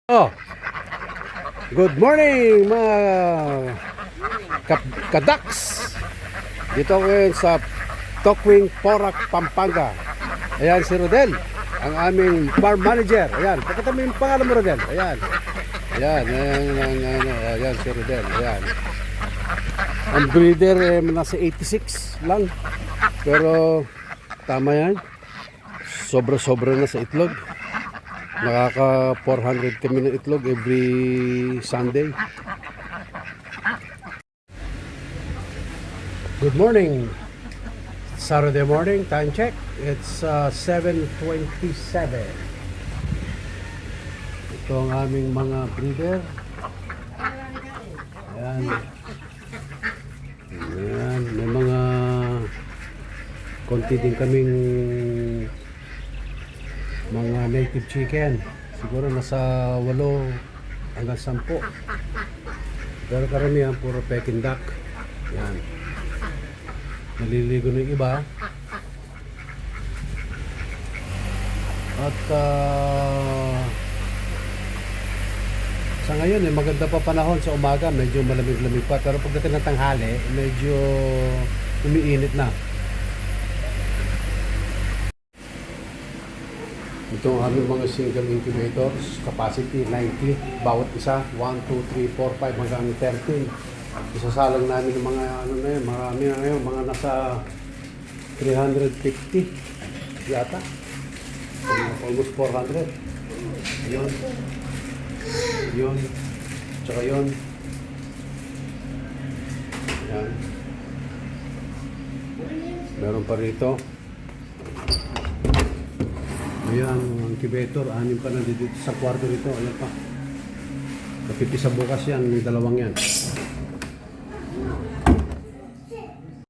Oh, good morning mga kadaks. Dito ako ngayon sa Tokwing, Porac, Pampanga. Ayan si Rodel, ang aming farm manager. Ayan, pakita mo yung pangalan mo, Rodel. Ayan. Ayan si Rodel. Ayan. Ang breeder nasa 86 lang. Pero tama yan. Sobra-sobra na sa itlog. Nakaka 400 kami ng itlog every Sunday. Good morning. Saturday morning, time check. It's 7:27. Ito ang aming mga breeder. Ayan. Ayan. May mga konti din kaming mga native chicken, siguro nasa 8 hanggang 10, pero karamihan puro Peking duck. Yan, naliligo ng iba. At sa ngayon maganda pa panahon sa umaga, medyo malamig-lamig pa, pero pagdating ng tanghali medyo umiinit na. Ito ang aming mga single incubators, capacity 90, bawat isa, 1, 2, 3, 4, 5 hanggang 13. Isasalang namin ng mga ano na yun, marami na ngayon, mga nasa 350 yata, almost 400. Yun, tsaka yun. Yan. Meron pa rito. Ayan, ang incubator, 6 pa na dito sa kwarto rito. Ayan pa. Kapiti sa bukas yan, may 2 yan.